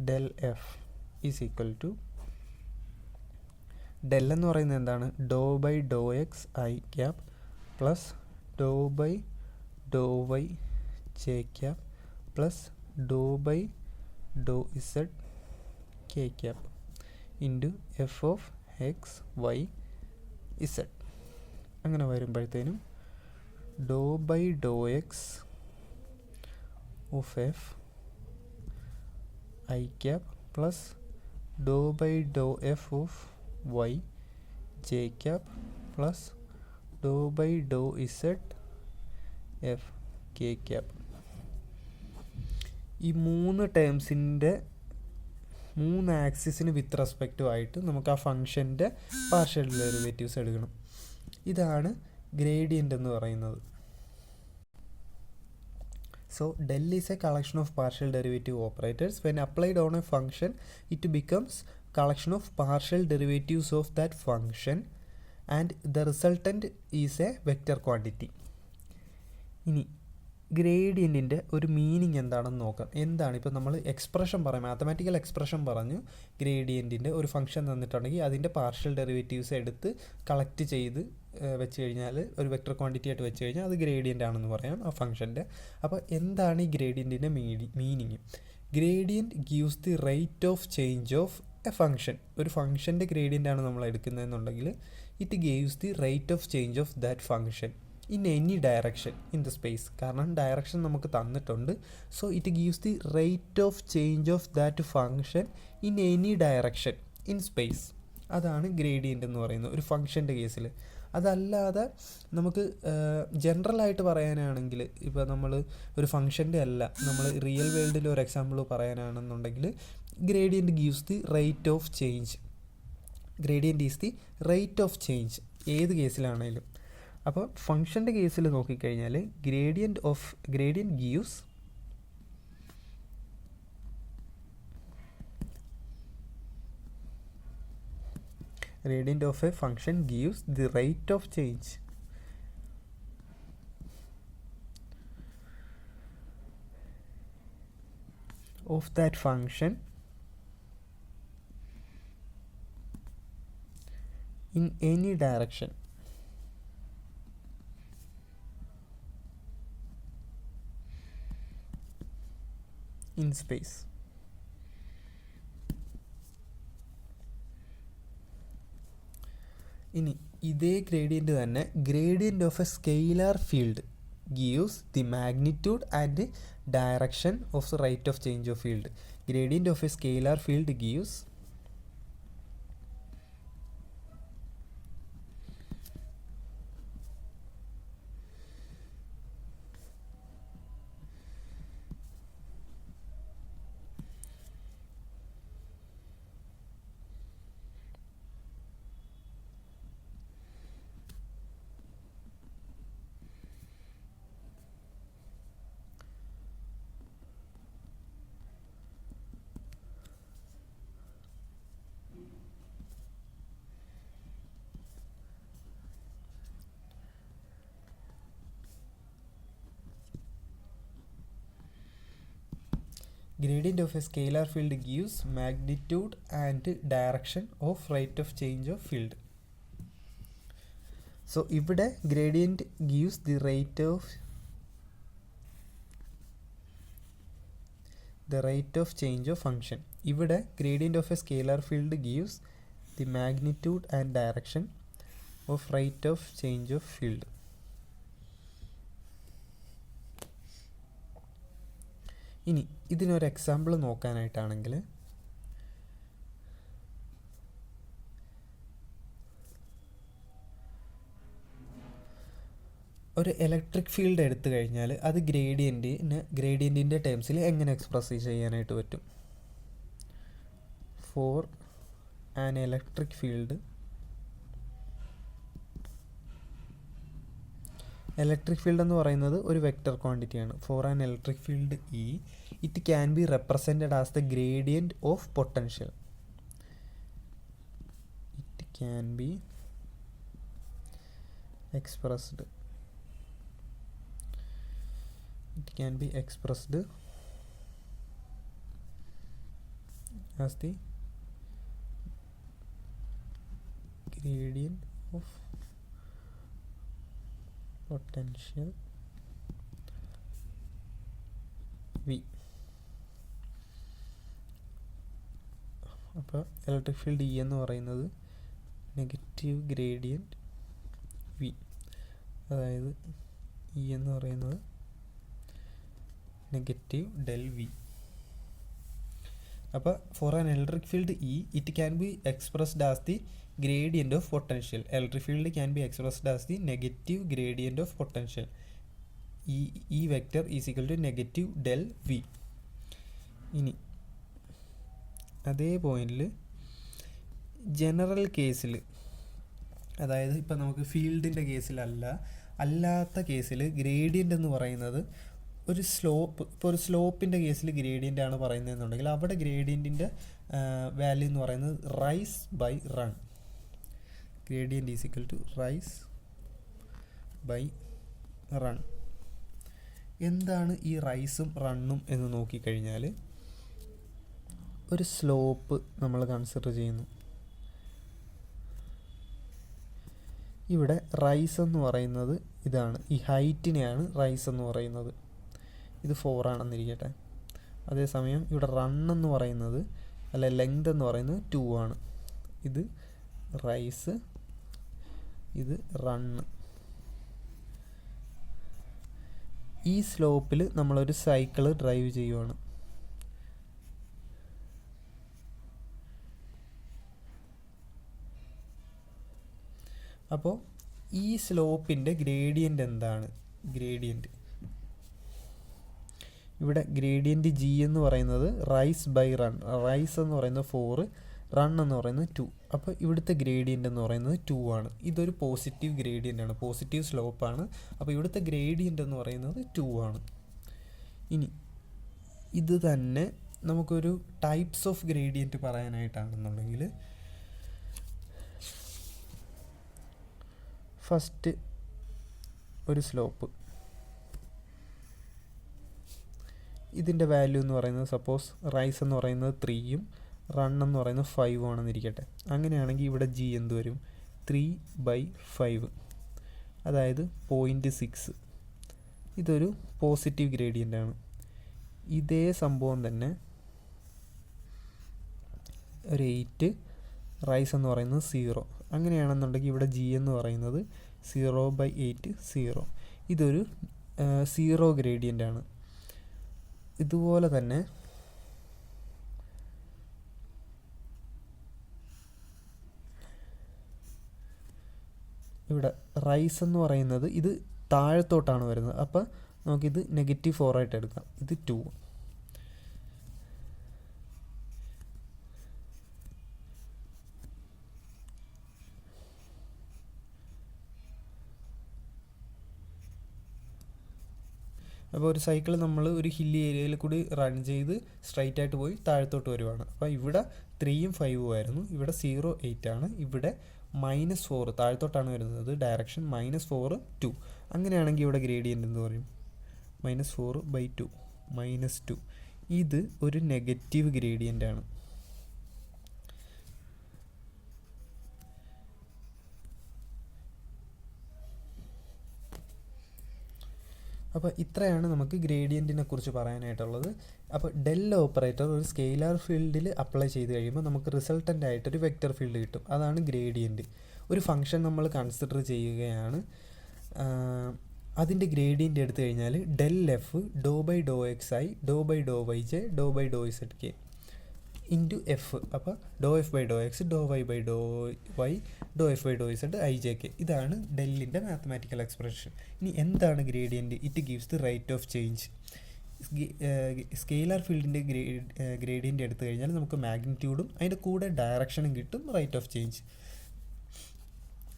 Speaker 1: del f is equal to del എന്ന് പറയുന്നത് എന്താണ്? Doh by Dr X I cap plus doh by Dr Y J cap plus doh by Dr Z K cap into F of X Y Z. അങ്ങനെ വരുമ്പോഴത്തേനും doh by Dr X of F I cap plus doh by doh F of Y J cap plus doh by Dr Z F K cap. ഈ 3 ടേംസിൻ്റെ 3 ആക്സിസിന് വിത്ത് റെസ്പെക്റ്റും ആയിട്ട് നമുക്ക് ആ ഫംഗ്ഷൻ്റെ പാർഷ്യൽ ഡെറിവേറ്റീവ്സ് എടുക്കണം. ഇതാണ് ഗ്രേഡിയൻ്റ് എന്ന് പറയുന്നത്. So del is a collection of partial derivative operators. When applied on a function, it becomes collection of partial derivatives of that function and the resultant is a vector quantity. ഇനി ഗ്രേഡിയൻറ്റിൻ്റെ ഒരു മീനിങ് എന്താണെന്ന് നോക്കാം. എന്താണ് ഇപ്പോൾ നമ്മൾ എക്സ്പ്രഷൻ പറയാം, മാത്തമാറ്റിക്കൽ എക്സ്പ്രഷൻ പറഞ്ഞു ഗ്രേഡിയൻറ്റിൻ്റെ ഒരു ഫംഗ്ഷൻ തന്നിട്ടുണ്ടെങ്കിൽ അതിൻ്റെ പാർഷ്യൽ ഡെറിവേറ്റീവ്സ് എടുത്ത് കളക്ട് ചെയ്ത് വെച്ച് കഴിഞ്ഞാൽ ഒരു വെക്റ്റർ ക്വാണ്ടിറ്റി ആയിട്ട് വെച്ച് കഴിഞ്ഞാൽ അത് ഗ്രേഡിയൻ്റ് ആണെന്ന് പറയാം ആ ഫംഗ്ഷൻ്റെ. അപ്പോൾ എന്താണ് ഈ ഗ്രേഡിയൻറ്റിൻ്റെ meaning? Gradient gives the rate of change of a function. ഒരു ഫംഗ്ഷൻ്റെ ഗ്രേഡിയൻ്റ് ആണ് നമ്മൾ എടുക്കുന്നതെന്നുണ്ടെങ്കിൽ it gives the rate of change of that function in any direction in the space. കാരണം ഡയറക്ഷൻ നമുക്ക് തന്നിട്ടുണ്ട്. So it gives the rate of change of that function in any direction in space. അതാണ് ഗ്രേഡിയൻ്റ് എന്ന് പറയുന്നത് ഒരു ഫംഗ്ഷൻ്റെ കേസിൽ. അതല്ലാതെ നമുക്ക് ജനറലായിട്ട് പറയാനാണെങ്കിൽ ഇപ്പോൾ നമ്മൾ ഒരു ഫംഗ്ഷൻ്റെ അല്ല, നമ്മൾ റിയൽ വേൾഡിൽ ഒരു എക്സാമ്പിൾ പറയാനാണെന്നുണ്ടെങ്കിൽ gradient gives the rate of change. Gradient is the rate of change ഏത് കേസിലാണെങ്കിലും. അപ്പോൾ ഫംഗ്ഷൻ്റെ കേസിൽ നോക്കിക്കഴിഞ്ഞാൽ gradient gives gradient of a function gives the rate of change of that function in any direction in space. ഇനി ഇതേ ഗ്രേഡിയൻ്റ് തന്നെ gradient of A scalar field gives the magnitude and direction of the rate of change of field. Gradient of A scalar field gives gradient of a scalar field gives magnitude and direction of rate of change of field. So ഇവിടെ gradient gives the rate of change of function. ഇവിടെ gradient of a scalar field gives the magnitude and direction of rate of change of field. ഇനി ഇതിനൊരു എക്സാമ്പിൾ നോക്കാനായിട്ടാണെങ്കിൽ ഒരു ഇലക്ട്രിക് ഫീൽഡ് എടുത്തു കഴിഞ്ഞാൽ അത് ഗ്രേഡിയൻറ്റിൻ്റെ ടേംസിൽ എങ്ങനെ എക്സ്പ്രസ് ചെയ്യാനായിട്ട് പറ്റും? ഫോർ ആൻ ഇലക്ട്രിക് ഫീൽഡ് എന്ന് പറയുന്നത് ഒരു വെക്റ്റർ ക്വാണ്ടിറ്റിയാണ്. For an electric field E it can be represented as the gradient of potential. It can be expressed as the gradient of potential V. അപ്പോൾ ഇലക്ട്രിക് ഫീൽഡ് ഇ എന്ന് പറയുന്നത് നെഗറ്റീവ് ഗ്രേഡിയൻറ്റ് വി, അതായത് ഇ എന്ന് പറയുന്നത് നെഗറ്റീവ് ഡെൽ വി. അപ്പോൾ for an electric field E it can be expressed as the gradient of potential. Electric field can be expressed as the negative gradient of potential. ഈ vector is equal to negative del V. ഇനി അതേ പോയിന്റിൽ ജനറൽ കേസിൽ, അതായത് ഇപ്പം നമുക്ക് ഫീൽഡിൻ്റെ അല്ലാത്ത കേസിൽ ഗ്രേഡിയൻ്റ് എന്ന് പറയുന്നത് ഒരു സ്ലോപ്പിൻ്റെ കേസിൽ ഗ്രേഡിയൻ്റ് ആണ് പറയുന്നതെന്നുണ്ടെങ്കിൽ അവിടെ ഗ്രേഡിയൻറ്റിൻ്റെ വാല്യൂ എന്ന് പറയുന്നത് rise by run. Gradient is equal to rise by run. എന്താണ് ഈ റൈസും റണ്ണും എന്ന് നോക്കിക്കഴിഞ്ഞാൽ, ഒരു സ്ലോപ്പ് നമ്മൾ കൺസിഡർ ചെയ്യുന്നു. ഇവിടെ റൈസ് എന്ന് പറയുന്നത് ഇതാണ്, ഈ ഹൈറ്റിനെയാണ് റൈസ് എന്ന് പറയുന്നത്. ഇത് 4 ആണെന്നിരിക്കട്ടെ. അതേസമയം ഇവിടെ റണ്ണെന്ന് പറയുന്നത് ലെങ്ത് എന്ന് പറയുന്നത് 2 ആണ്. ഇത് റൈസ്, ഇത് റണ്ണ്. ഈ സ്ലോപ്പിൽ നമ്മളൊരു സൈക്കിള് ഡ്രൈവ് ചെയ്യുവാണ്. അപ്പോൾ ഈ സ്ലോപ്പിൻ്റെ ഗ്രേഡിയൻ്റ് എന്താണ്? ഇവിടെ ഗ്രേഡിയൻറ്റ് ജി എന്ന് പറയുന്നത് റൈസ് ബൈ റൺ. റൈസ് എന്ന് പറയുന്നത് 4, റൺ എന്ന് പറയുന്നത് 2. അപ്പോൾ ഇവിടുത്തെ ഗ്രേഡിയൻ്റ് എന്ന് പറയുന്നത് 2 ആണ്. ഇതൊരു പോസിറ്റീവ് ഗ്രേഡിയൻ്റ് ആണ്, പോസിറ്റീവ് സ്ലോപ്പാണ്. അപ്പോൾ ഇവിടുത്തെ ഗ്രേഡിയൻ്റ് എന്ന് പറയുന്നത് 2 ആണ്. ഇനി ഇത് തന്നെ നമുക്കൊരു ടൈപ്സ് ഓഫ് ഗ്രേഡിയൻറ്റ് പറയാനായിട്ടാണെന്നുണ്ടെങ്കിൽ, ഫസ്റ്റ് ഒരു സ്ലോപ്പ്, ഇതിൻ്റെ വാല്യൂ എന്ന് പറയുന്നത് സപ്പോസ് റൈസ് എന്ന് പറയുന്നത് 3ഉം റൺ എന്ന് പറയുന്നത് 5 ആണെന്നിരിക്കട്ടെ. അങ്ങനെയാണെങ്കിൽ ഇവിടെ ജി എന്ത് വരും? 3/5, അതായത് 0.6. ഇതൊരു പോസിറ്റീവ് ഗ്രേഡിയൻ്റ് ആണ്. ഇതേ സംഭവം തന്നെ ഒരു 8, റൈസ് എന്ന് പറയുന്നത് 0. അങ്ങനെയാണെന്നുണ്ടെങ്കിൽ ഇവിടെ ജി എന്ന് പറയുന്നത് 0/8, 0. ഇതൊരു 0 ഗ്രേഡിയൻ്റ് ആണ്. ഇതുപോലെ തന്നെ ഇവിടെ റൈസ് എന്ന് പറയുന്നത് ഇത് താഴത്തോട്ടാണ് വരുന്നത്. അപ്പോൾ നമുക്കിത് -4 ആയിട്ട് എടുക്കാം. ഇത് 2. അപ്പോൾ ഒരു സൈക്കിൾ നമ്മൾ ഒരു ഹില്ലി ഏരിയയിൽ കൂടി റൺ ചെയ്ത് സ്ട്രൈറ്റ് ആയിട്ട് പോയി താഴത്തോട്ട് വരുവാണ്. അപ്പോൾ ഇവിടെ 3ഉം 5ഉം ആയിരുന്നു, ഇവിടെ 0, 8 ആണ്. ഇവിടെ -4 താഴത്തോട്ടാണ് വരുന്നത്, ഡയറക്ഷൻ -4, 2. അങ്ങനെയാണെങ്കിൽ ഇവിടെ ഗ്രേഡിയൻ്റ് എന്ന് പറയും -4/2, -2. ഇത് ഒരു നെഗറ്റീവ് ഗ്രേഡിയൻ്റ് ആണ്. അപ്പോൾ ഇത്രയാണ് നമുക്ക് ഗ്രേഡിയൻറ്റിനെ കുറിച്ച് പറയാനായിട്ടുള്ളത്. അപ്പോൾ ഡെൽ ഓപ്പറേറ്റർ ഒരു സ്കെയിലാർ ഫീൽഡിൽ അപ്ലൈ ചെയ്ത് കഴിയുമ്പോൾ നമുക്ക് റിസൾട്ടൻ്റ് ആയിട്ടൊരു വെക്റ്റർ ഫീൽഡ് കിട്ടും. അതാണ് ഗ്രേഡിയൻറ്റ്. ഒരു ഫംഗ്ഷൻ നമ്മൾ കൺസിഡർ ചെയ്യുകയാണ്. അതിൻ്റെ ഗ്രേഡിയൻ്റ് എടുത്തു കഴിഞ്ഞാൽ del F doh by Dr X I doh by Dr Y J doh by Dr Z K into F. അപ്പോൾ doh F by Dr X doh Y by Dr Y doh F by Dr Z I J K. ഇതാണ് ഡെല്ലിൻ്റെ മാത്തമാറ്റിക്കൽ എക്സ്പ്രഷൻ. ഇനി എന്താണ് gradient? It gives the rate of change. Scalar ഫീൽഡിൻ്റെ ഗ്രേഡിയൻ്റ് എടുത്തു കഴിഞ്ഞാൽ നമുക്ക് മാഗ്നിറ്റ്യൂഡും അതിൻ്റെ കൂടെ ഡയറക്ഷനും കിട്ടും, റേറ്റ് ഓഫ് ചേഞ്ച്.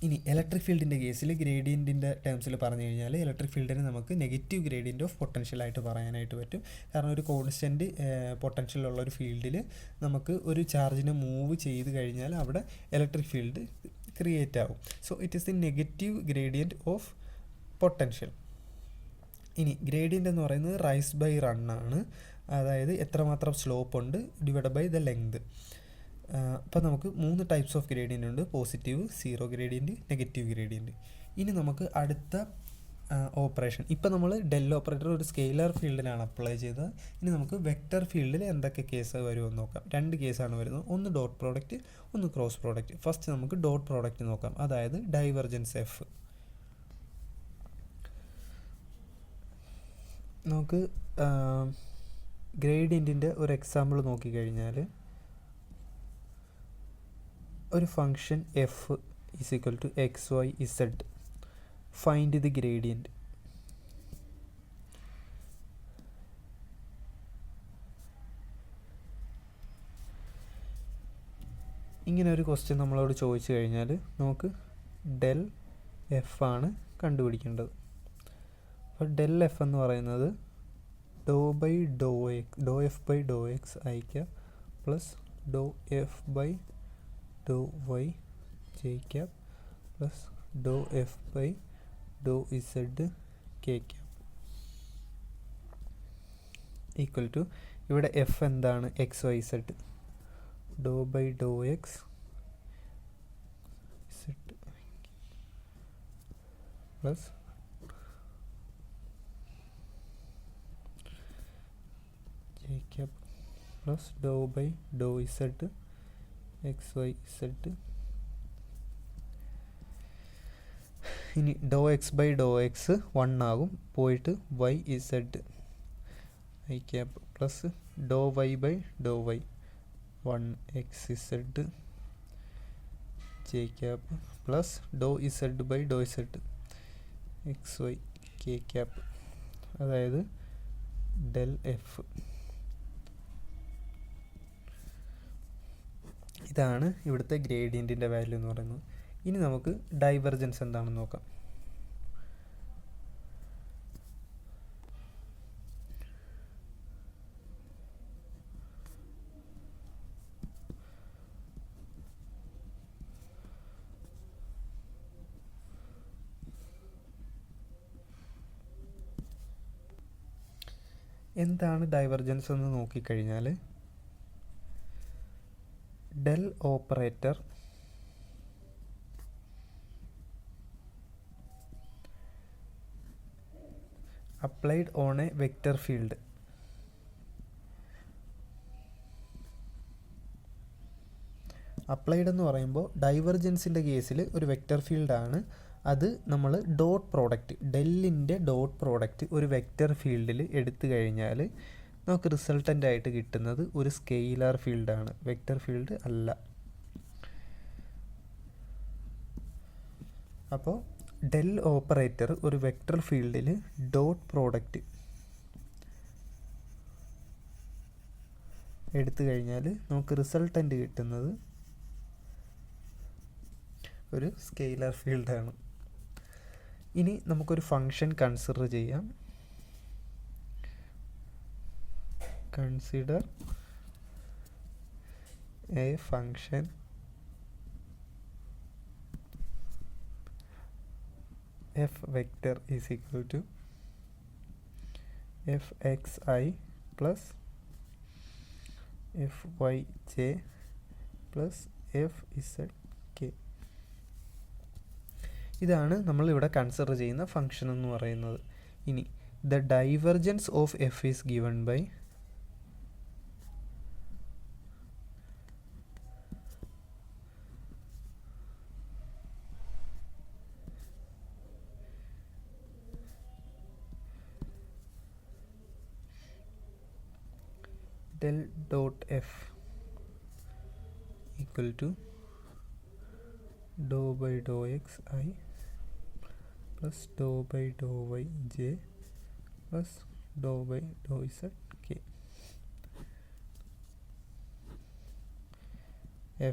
Speaker 1: ഇനി ഇലക്ട്രിക് ഫീൽഡിൻ്റെ കേസിൽ ഗ്രേഡിയൻറ്റിൻ്റെ ടേംസിൽ പറഞ്ഞു കഴിഞ്ഞാൽ ഇലക്ട്രിക് ഫീൽഡിന് നമുക്ക് നെഗറ്റീവ് ഗ്രേഡിയൻ്റ് ഓഫ് പൊട്ടൻഷ്യലായിട്ട് പറയാനായിട്ട് പറ്റും. കാരണം ഒരു കോൺസ്റ്റൻറ്റ് പൊട്ടൻഷ്യലുള്ള ഒരു ഫീൽഡിൽ നമുക്ക് ഒരു ചാർജിനെ മൂവ് ചെയ്ത് കഴിഞ്ഞാൽ അവിടെ ഇലക്ട്രിക് ഫീൽഡ് ക്രിയേറ്റ് ആവും. So it is the negative gradient of potential. ഇനി ഗ്രേഡിയൻ്റ് എന്ന് പറയുന്നത് റൈസ് ബൈ റൺ ആണ്. അതായത് എത്രമാത്രം സ്ലോപ്പ് ഉണ്ട് ഡിവൈഡ് ബൈ ദ ലെങ്ത്. അപ്പോൾ നമുക്ക് 3 ടൈപ്സ് ഓഫ് ഗ്രേഡിയൻ്റ് ഉണ്ട്: positive, zero gradient, negative gradient. ഇനി നമുക്ക് അടുത്ത ഓപ്പറേഷൻ, ഇപ്പോൾ നമ്മൾ ഡെൽ ഓപ്പറേറ്റർ ഒരു സ്കെയിലർ ഫീൽഡിലാണ് അപ്ലൈ ചെയ്തത്. ഇനി നമുക്ക് വെക്റ്റർ ഫീൽഡിൽ എന്തൊക്കെ കേസ് വരുമെന്ന് നോക്കാം. 2 കേസാണ് വരുന്നത്, ഒന്ന് ഡോട്ട് പ്രോഡക്റ്റ്, ഒന്ന് ക്രോസ് പ്രോഡക്റ്റ്. ഫസ്റ്റ് നമുക്ക് ഡോട്ട് പ്രോഡക്റ്റ് നോക്കാം, അതായത് ഡൈവർജൻസ് എഫ്. നമുക്ക് ഗ്രേഡിയൻറ്റിൻ്റെ ഒരു എക്സാമ്പിൾ നോക്കിക്കഴിഞ്ഞാൽ ഒരു function f is equal to x Y z. Find the gradient. ഇങ്ങനെ ഒരു ക്വസ്റ്റ്യൻ നമ്മളോട് ചോദിച്ചു കഴിഞ്ഞാൽ നമുക്ക് ഡെൽ എഫ് ആണ് കണ്ടുപിടിക്കേണ്ടത്. അപ്പോൾ ഡെൽ എഫ് എന്ന് പറയുന്നത് doh by Dr X, doh F by Dr X I cap plus doh F by Dr Y J cap plus doh F by Dr Z K cap equal to, ഇവിടെ എഫ് എന്താണ്? X Y Z. Doh by Dr X Z plus J cap plus doh by Dr Z X Y Z. ഇനി doh X by Dr X 1 ആകും, പോയിട്ട് Y Z I cap plus Dr Y by Dr y 1 x z j cap plus do z by Dr Z X y k cap. അതായത് ഡെൽ എഫ്. ഇതാണ് ഇവിടുത്തെ ഗ്രേഡിയൻറ്റിൻ്റെ വാല്യൂ എന്ന് പറയുന്നത്. ഇനി നമുക്ക് ഡൈവർജൻസ് എന്താണെന്ന് നോക്കാം. എന്താണ് ഡൈവർജൻസ് എന്ന് നോക്കിക്കഴിഞ്ഞാൽ del operator applied on a vector field. Applied എന്ന് പറയുമ്പോൾ ഡൈവർജൻസിൻ്റെ കേസിൽ ഒരു വെക്റ്റർ ഫീൽഡാണ്. അത് നമ്മൾ ഡോട്ട് പ്രോഡക്റ്റ്, ഡെല്ലിൻ്റെ ഡോട്ട് പ്രോഡക്റ്റ് ഒരു വെക്റ്റർ ഫീൽഡിൽ എടുത്തു കഴിഞ്ഞാൽ നമുക്ക് റിസൾട്ടൻ്റ് ആയിട്ട് കിട്ടുന്നത് ഒരു സ്കെയിലർ ഫീൽഡാണ്, വെക്റ്റർ ഫീൽഡ് അല്ല. അപ്പോൾ ഡെൽ ഓപ്പറേറ്റർ ഒരു വെക്റ്റർ ഫീൽഡിൽ ഡോട്ട് പ്രോഡക്റ്റ് എടുത്തു കഴിഞ്ഞാൽ നമുക്ക് റിസൾട്ടൻ്റ് കിട്ടുന്നത് ഒരു സ്കെയിലർ ഫീൽഡാണ്. ഇനി നമുക്കൊരു ഫംഗ്ഷൻ കൺസിഡർ ചെയ്യാം. Consider a function f vector is equal to fxi plus fyj plus fzk. ഇതാണ് നമ്മൾ ഇവിടെ കൺസിഡർ ചെയ്യുന്ന ഫംഗ്ഷൻ എന്ന് പറയുന്നത്. ഇനി the divergence of f is given by del dot f equal to dou by dou x I plus dou by dou y j plus dou by dou z k.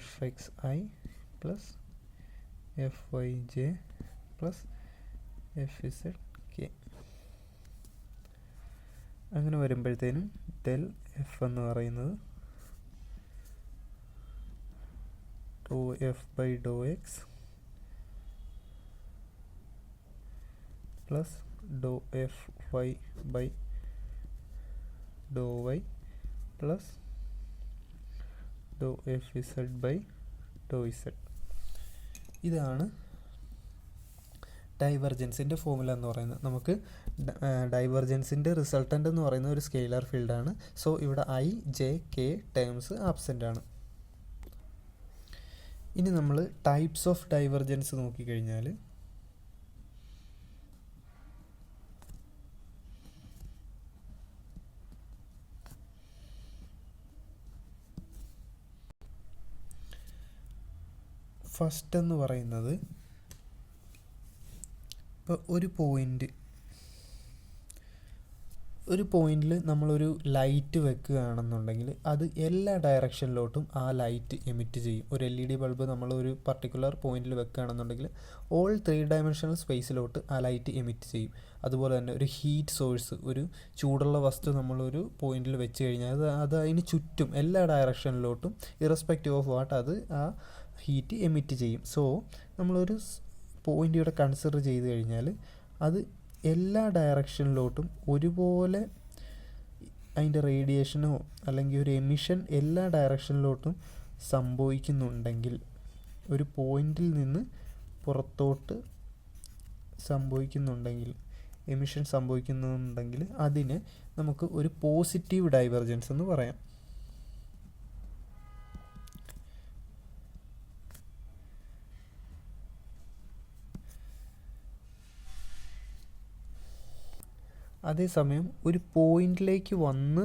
Speaker 1: fxi plus fyj plus fzk. അങ്ങനെ വരുമ്പോഴത്തേനും del f എന്ന് പറയുന്നത് dou f by dou x plus dou f y by dou y plus dou f z by dou z. ഇതാണ് ഡൈവർജൻസിൻ്റെ ഫോമുല എന്ന് പറയുന്നത്. നമുക്ക് ഡൈവർജൻസിൻ്റെ റിസൾട്ടൻ്റ് എന്ന് പറയുന്ന ഒരു സ്കെയിലർ ഫീൽഡാണ്. സോ ഇവിടെ I J K terms absent ആണ്. ഇനി നമ്മൾ ടൈപ്സ് ഓഫ് ഡൈവർജൻസ് നോക്കിക്കഴിഞ്ഞാൽ ഫസ്റ്റ് എന്ന് പറയുന്നത് ഇപ്പോൾ ഒരു പോയിന്റിൽ നമ്മളൊരു ലൈറ്റ് വെക്കുകയാണെന്നുണ്ടെങ്കിൽ അത് എല്ലാ ഡയറക്ഷനിലോട്ടും ആ ലൈറ്റ് എമിറ്റ് ചെയ്യും. ഒരു LED ബൾബ് നമ്മളൊരു പർട്ടിക്കുലർ പോയിന്റിൽ വെക്കുകയാണെന്നുണ്ടെങ്കിൽ ഓൾ 3 ഡയമെൻഷണൽ സ്പേസിലോട്ട് ആ ലൈറ്റ് എമിറ്റ് ചെയ്യും. അതുപോലെ തന്നെ ഒരു ഹീറ്റ് സോഴ്സ്, ഒരു ചൂടുള്ള വസ്തു നമ്മളൊരു പോയിന്റിൽ വെച്ച് കഴിഞ്ഞാൽ അത് അതിന് ചുറ്റും എല്ലാ ഡയറക്ഷനിലോട്ടും ഇറസ്പെക്റ്റീവ് ഓഫ് വാട്ട് അത് ആ ഹീറ്റ് എമിറ്റ് ചെയ്യും. സോ നമ്മളൊരു പോയിന്റ് ഇവിടെ കൺസിഡർ ചെയ്ത് കഴിഞ്ഞാൽ അത് എല്ലാ ഡയറക്ഷനിലോട്ടും ഒരുപോലെ അതിൻ്റെ റേഡിയേഷനോ അല്ലെങ്കിൽ ഒരു എമിഷൻ എല്ലാ ഡയറക്ഷനിലോട്ടും സംഭവിക്കുന്നുണ്ടെങ്കിൽ, ഒരു പോയിന്റിൽ നിന്ന് പുറത്തോട്ട് സംഭവിക്കുന്നുണ്ടെങ്കിൽ, എമിഷൻ സംഭവിക്കുന്നുണ്ടെങ്കിൽ അതിന് നമുക്ക് ഒരു പോസിറ്റീവ് ഡൈവർജൻസ് എന്ന് പറയാം. അതേസമയം ഒരു പോയിന്റിലേക്ക് വന്ന്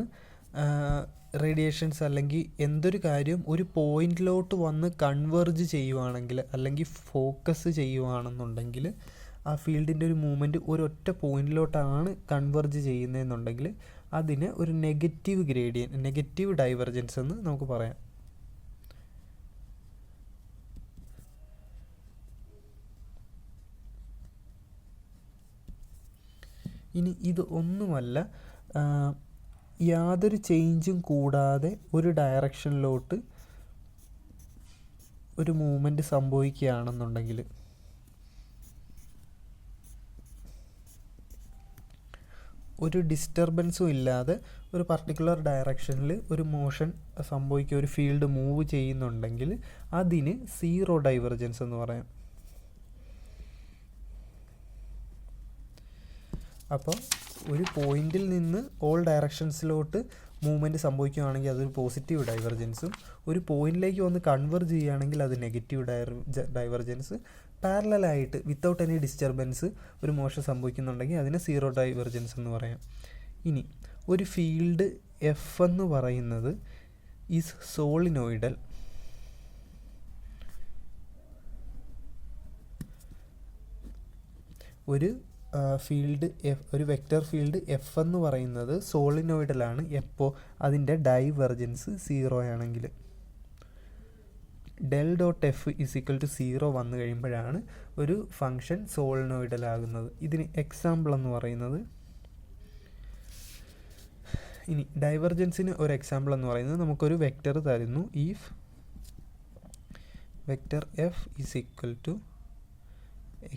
Speaker 1: റേഡിയേഷൻസ് അല്ലെങ്കിൽ എന്തൊരു കാര്യം ഒരു പോയിന്റിലോട്ട് വന്ന് കൺവേർജ് ചെയ്യുവാണെങ്കിൽ അല്ലെങ്കിൽ ഫോക്കസ് ചെയ്യുവാണെന്നുണ്ടെങ്കിൽ ആ ഫീൽഡിൻ്റെ ഒരു മൂവ്മെൻറ്റ് ഒരൊറ്റ പോയിന്റിലോട്ടാണ് കൺവേർജ് ചെയ്യുന്നതെന്നുണ്ടെങ്കിൽ അതിന് ഒരു നെഗറ്റീവ് ഡൈവർജൻസ് എന്ന് നമുക്ക് പറയാം. ഇനി ഇത് ഒന്നുമല്ല, യാതൊരു ചേഞ്ചും കൂടാതെ ഒരു ഡയറക്ഷനിലോട്ട് ഒരു മൂവ്മെൻറ്റ് സംഭവിക്കുകയാണെന്നുണ്ടെങ്കിൽ, ഒരു ഡിസ്റ്റർബൻസും ഇല്ലാതെ ഒരു പർട്ടിക്കുലർ ഡയറക്ഷനിൽ ഒരു മോഷൻ സംഭവിക്കുക, ഒരു ഫീൽഡ് മൂവ് ചെയ്യുന്നുണ്ടെങ്കിൽ അതിന് സീറോ ഡൈവർജൻസ് എന്ന് പറയാം. അപ്പോൾ ഒരു പോയിന്റിൽ നിന്ന് ഓൾ ഡയറക്ഷൻസിലോട്ട് മൂവ്മെൻറ്റ് സംഭവിക്കുകയാണെങ്കിൽ അതൊരു പോസിറ്റീവ് ഡൈവർജൻസും, ഒരു പോയിന്റിലേക്ക് വന്ന് കൺവേർജ് ചെയ്യുകയാണെങ്കിൽ അത് നെഗറ്റീവ് ഡൈവർജൻസ്. പാരലലായിട്ട് വിത്തൗട്ട് എനി ഡിസ്റ്റർബൻസ് ഒരു മോഷൻ സംഭവിക്കുന്നുണ്ടെങ്കിൽ അതിന് സീറോ ഡൈവർജൻസ് എന്ന് പറയാം. ഇനി ഒരു ഫീൽഡ് എഫ് എന്ന് പറയുന്നത് ഈസ് സോളിനോയിഡൽ. ഒരു വെക്റ്റർ ഫീൽഡ് എഫ് എന്ന് പറയുന്നത് സോളിനോയിഡലാണ് എപ്പോൾ അതിൻ്റെ ഡൈവർജൻസ് 0 ആണെങ്കിൽ. Del dot f is equal to 0 വന്നു കഴിയുമ്പോഴാണ് ഒരു ഫംഗ്ഷൻ സോളിനോയിഡൽ ആകുന്നത്. ഇതിന് എക്സാമ്പിൾ എന്ന് പറയുന്നത്, ഇനി ഡൈവർജൻസിന് ഒരു എക്സാമ്പിൾ എന്ന് പറയുന്നത് നമുക്കൊരു വെക്റ്റർ തരുന്നു. If vector f is equal to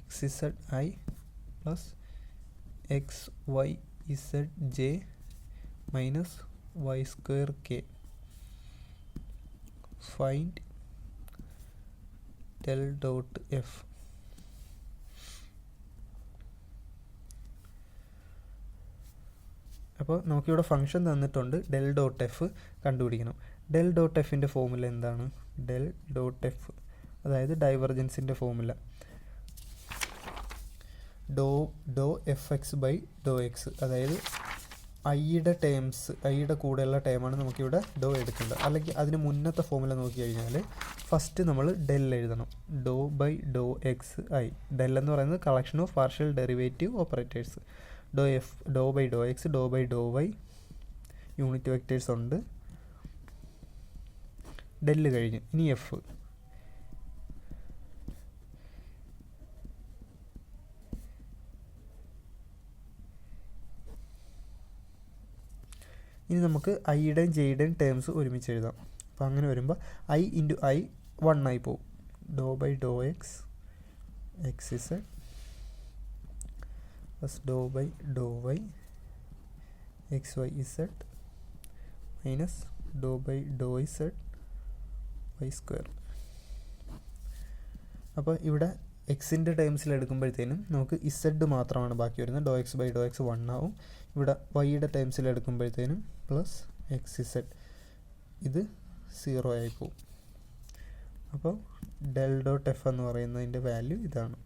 Speaker 1: xzi plus xyzj minus y square k. Find del dot f. അപ്പോൾ നമുക്കിവിടെ ഫംഗ്ഷൻ തന്നിട്ടുണ്ട്, ഡെൽ ഡോട്ട് എഫ് കണ്ടുപിടിക്കണം. ഡെൽ ഡോട്ട് എഫിൻ്റെ ഫോമുല എന്താണ്? ഡെൽ ഡോട്ട് എഫ് അതായത് ഡൈവർജൻസിൻ്റെ formula doh F X by Dr X, അതായത് ഐയുടെ കൂടെയുള്ള ടേമാണ് നമുക്കിവിടെ ഡോ എടുക്കേണ്ടത്. അല്ലെങ്കിൽ അതിന് മുന്നത്തെ ഫോമുല നോക്കി കഴിഞ്ഞാൽ ഫസ്റ്റ് നമ്മൾ ഡെൽ എഴുതണം. Doh by Dr X I. Del എന്ന് പറയുന്നത് collection of partial derivative operators. Doh by Dr X, Dr by Dr Y unit vectors ഉണ്ട്. ഡെല്ല് കഴിഞ്ഞ് ഇനി എഫ്. ഇനി നമുക്ക് ഐയുടെയും ജെയുടെയും ടേംസ് ഒരുമിച്ച് എഴുതാം. അപ്പോൾ അങ്ങനെ വരുമ്പോൾ ഐ ഇൻറ്റു ഐ 1 ആയി പോകും. Doh by Dr X X Z plus doh by Dr Y X Y Z minus doh by Dr Z Y square. അപ്പോൾ ഇവിടെ എക്സിൻ്റെ ടേംസിൽ എടുക്കുമ്പോഴത്തേനും നമുക്ക് ഇസഡ് മാത്രമാണ് ബാക്കി വരുന്നത്. ഡോ എക്സ് ബൈ ഡോ എക്സ് 1 ആവും. ഇവിടെ വൈയുടെ ടേംസിൽ എടുക്കുമ്പോഴത്തേനും പ്ലസ് എക്സ് ഇസഡ് ഇത് 0 ആയി പോവും. അപ്പോൾ ഡെൽ ഡോട്ട് എഫ് എന്ന് പറയുന്നതിൻ്റെ വാല്യൂ ഇതാണ്.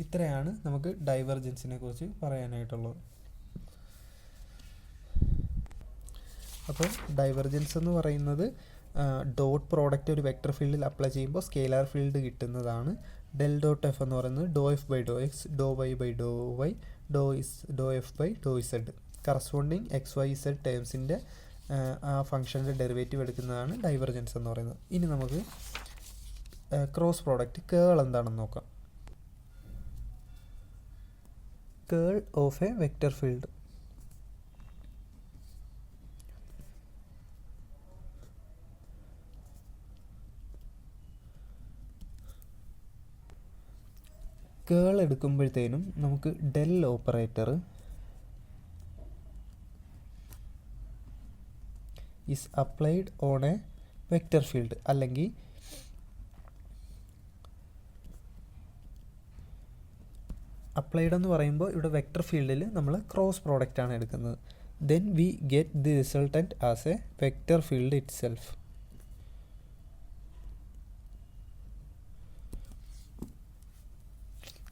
Speaker 1: ഇത്രയാണ് നമുക്ക് ഡൈവർജൻസിനെ കുറിച്ച് പറയാനായിട്ടുള്ളത്. അപ്പോൾ ഡൈവർജൻസ് എന്ന് പറയുന്നത് ഡോട്ട് പ്രോഡക്റ്റ് ഒരു വെക്റ്റർ ഫീൽഡിൽ അപ്ലൈ ചെയ്യുമ്പോൾ സ്കെയിലാർ ഫീൽഡ് കിട്ടുന്നതാണ്. ഡെൽ ഡോട്ട് എഫ് എന്ന് പറയുന്നത് doh F by Dr X, doh Y by Dr Y, doh F by Dr Z. Corresponding X Y Z ടേംസിൻ്റെ ആ ഫംഗ്ഷൻ്റെ ഡെറിവേറ്റീവ് എടുക്കുന്നതാണ് ഡൈവർജൻസ് എന്ന് പറയുന്നത്. ഇനി നമുക്ക് ക്രോസ് പ്രോഡക്റ്റ് കേൾ എന്താണെന്ന് നോക്കാം. Curl of a vector field. Curl എടുക്കുമ്പോഴത്തേനും നമുക്ക് del operator is applied on a vector field. അല്ലെങ്കിൽ അപ്ലൈഡ് എന്ന് പറയുമ്പോൾ ഇവിടെ വെക്റ്റർ ഫീൽഡിൽ നമ്മൾ ക്രോസ് പ്രോഡക്റ്റ് ആണ് എടുക്കുന്നത്. Then we get the resultant as a vector field itself.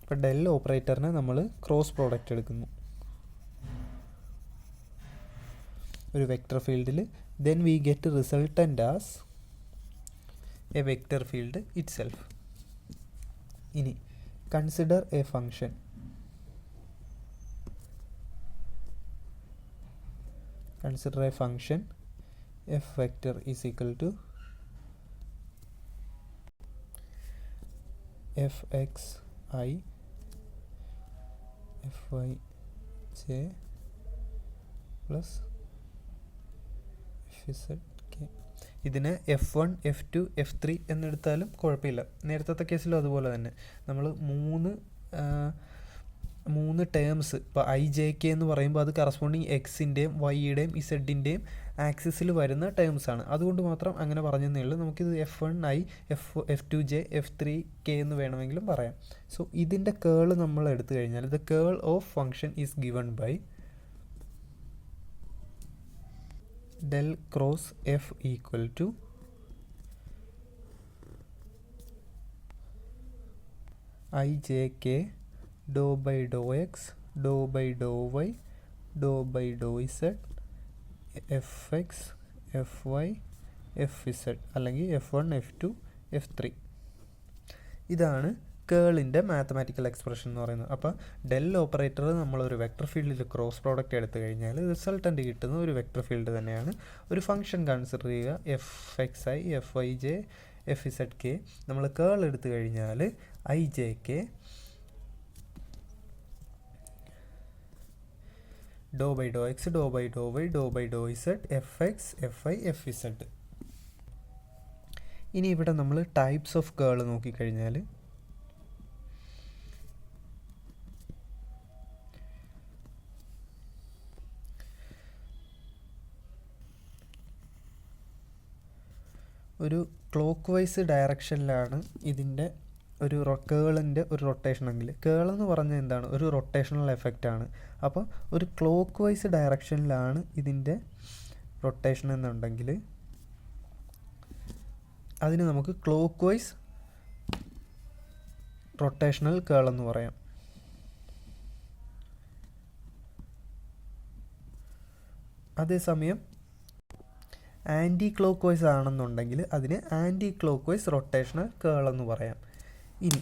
Speaker 1: ഇപ്പോൾ ഡെൽ ഓപ്പറേറ്ററിനെ നമ്മൾ ക്രോസ് പ്രോഡക്റ്റ് എടുക്കുന്നു ഒരു വെക്റ്റർ ഫീൽഡിൽ. Then we get resultant as a vector field itself. ഇനി consider a function. Consider a function f vector is equal to fxi fyj plus fzk. ഇതിനെ F1, F2, F3 എന്നെടുത്താലും കുഴപ്പമില്ല. നേരത്തെ കേസിലും അതുപോലെ തന്നെ നമ്മൾ മൂന്ന് ടേംസ് ഇപ്പോൾ ഐ ജെ കെ എന്ന് പറയുമ്പോൾ അത് കറസ്പോണ്ടിങ് എക്സിൻ്റെയും വൈയുടെയും ഇസഡിൻ്റെയും ആക്സിസിൽ വരുന്ന ടേംസാണ്. അതുകൊണ്ട് മാത്രം അങ്ങനെ പറഞ്ഞതേ ഉള്ളൂ. നമുക്കിത് F1i, F2j, F3k എന്ന് വേണമെങ്കിലും പറയാം. സോ ഇതിൻ്റെ കേൾ നമ്മൾ എടുത്തു കഴിഞ്ഞാൽ the curl of function is given by del cross f equal to i J K Dr by Dr X, Dr by Dr Y, Dr by Dr Z, f x, f y, f z അല്ലെങ്കിൽ F1, F2, F3. ഇതാണ് കേളിൻ്റെ മാത്തമാറ്റിക്കൽ എക്സ്പ്രഷൻ എന്ന് പറയുന്നത്. അപ്പോൾ ഡെൽ ഓപ്പറേറ്റർ നമ്മളൊരു വെക്റ്റർ ഫീൽഡിൽ ക്രോസ് പ്രോഡക്റ്റ് എടുത്തു കഴിഞ്ഞാൽ റിസൾട്ടൻ്റ് കിട്ടുന്ന ഒരു വെക്റ്റർ ഫീൽഡ് തന്നെയാണ്. ഒരു ഫംഗ്ഷൻ കൺസിഡർ ചെയ്യുക fxi, fyj, fzk. നമ്മൾ കേൾ എടുത്തു കഴിഞ്ഞാൽ ijk do by Dr X, Dr by Dr Y, Dr by Dr Z, f x, f i, f z. ഇനി ഇവിടെ നമ്മൾ ടൈപ്സ് ഓഫ് കേൾ നോക്കിക്കഴിഞ്ഞാൽ ഒരു ക്ലോക്ക് വൈസ് ഡയറക്ഷനിലാണ് ഇതിൻ്റെ ഒരു കേളിൻ്റെ ഒരു റൊട്ടേഷൻ എങ്കിൽ. കേളെന്ന് പറഞ്ഞാൽ എന്താണ്? ഒരു റൊട്ടേഷണൽ എഫക്റ്റ് ആണ്. അപ്പോൾ ഒരു ക്ലോക്ക് വൈസ് ഡയറക്ഷനിലാണ് ഇതിൻ്റെ റൊട്ടേഷൻ എന്നുണ്ടെങ്കിൽ അതിന് നമുക്ക് ക്ലോക്ക് വൈസ് റൊട്ടേഷണൽ കേൾ എന്ന് പറയാം. അതേസമയം ആൻറ്റി ക്ലോക്ക് വൈസ് ആണെന്നുണ്ടെങ്കിൽ അതിന് ആൻറ്റി ക്ലോക്ക് വൈസ് റൊട്ടേഷണൽ കേൾ എന്ന് പറയാം. ഇനി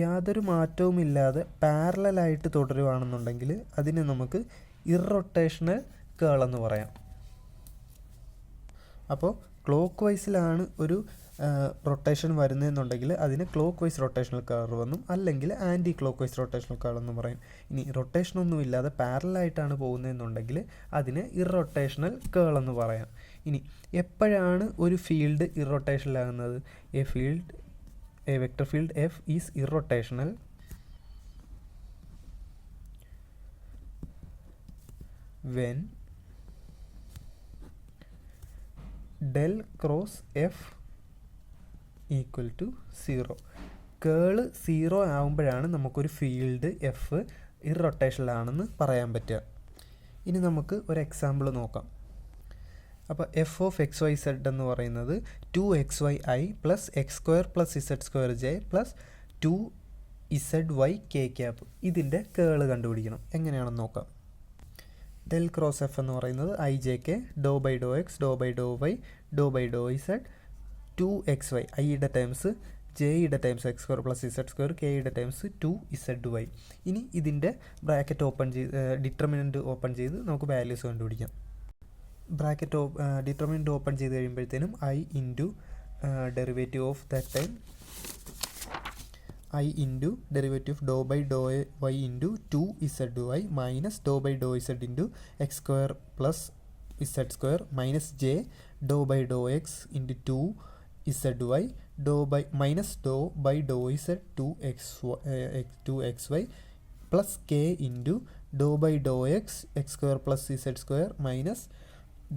Speaker 1: യാതൊരു മാറ്റവുമില്ലാതെ പാരലലായിട്ട് തുടരുകയാണെന്നുണ്ടെങ്കിൽ അതിന് നമുക്ക് ഇറൊട്ടേഷണൽ കേൾ എന്ന് പറയാം. അപ്പോൾ ക്ലോക്ക് വൈസിലാണ് ഒരു റൊട്ടേഷൻ വരുന്നതെന്നുണ്ടെങ്കിൽ അതിന് ക്ലോക്ക് വൈസ് റൊട്ടേഷണൽ കർവ് എന്നും അല്ലെങ്കിൽ anticlockwise rotational curve എന്നും പറയും. ഇനി റൊട്ടേഷനൊന്നും ഇല്ലാതെ പാരലായിട്ടാണ് പോകുന്നതെന്നുണ്ടെങ്കിൽ അതിന് ഇറൊട്ടേഷണൽ കേൾ എന്ന് പറയാം. ഇനി എപ്പോഴാണ് ഒരു ഫീൽഡ് ഇറൊട്ടേഷണലാകുന്നത്? A vector field F is irrotational when del cross f equal to 0. Curl 0 ആകുമ്പോഴാണ് നമുക്കൊരു ഫീൽഡ് എഫ് ഇറൊട്ടേഷനിലാണെന്ന് പറയാൻ പറ്റുക. ഇനി നമുക്ക് ഒരു എക്സാമ്പിൾ നോക്കാം. അപ്പോൾ f of X y z എന്ന് പറയുന്നത് 2xy plus x square plus Z square j plus 2zy k cap. ഇതിൻ്റെ കേള് കണ്ടുപിടിക്കണം. എങ്ങനെയാണെന്ന് നോക്കാം. ഡെൽ ക്രോസ് എഫ് എന്ന് പറയുന്നത് I J K Dr by Dr X Dr by Dr Y Dr by Dr Z 2xy ഐയുടെ ടൈംസ് ജെയുടെ times X square plus Z square കെയുടെ ടൈംസ് 2zy. ഇനി ഇതിൻ്റെ ബ്രാക്കറ്റ് ഓപ്പൺ ചെയ്ത് ഡിറ്റർമിനൻറ്റ് ഓപ്പൺ ചെയ്ത് നമുക്ക് വാല്യൂസ് കണ്ടുപിടിക്കാം. ബ്രാക്കറ്റ് ഡിറ്റർമിനൻറ്റ് ഓപ്പൺ ചെയ്ത് കഴിയുമ്പോഴത്തേനും I into derivative of that time I into derivative of dou by dou y into 2zy minus dou by dou z into x square plus z square minus j dou by dou x into 2zy dou by minus dou by dou z 2xy plus k into dou by dou x x square plus z square minus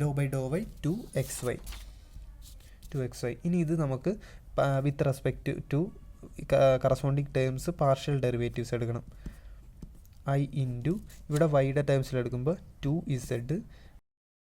Speaker 1: dou by dou y 2xy. ഇനി ഇത് നമുക്ക് with respect to corresponding terms partial derivatives എടുക്കണം. ഐ ഇൻറ്റു ഇവിടെ വൈയുടെ ടേംസിൽ എടുക്കുമ്പോൾ 2z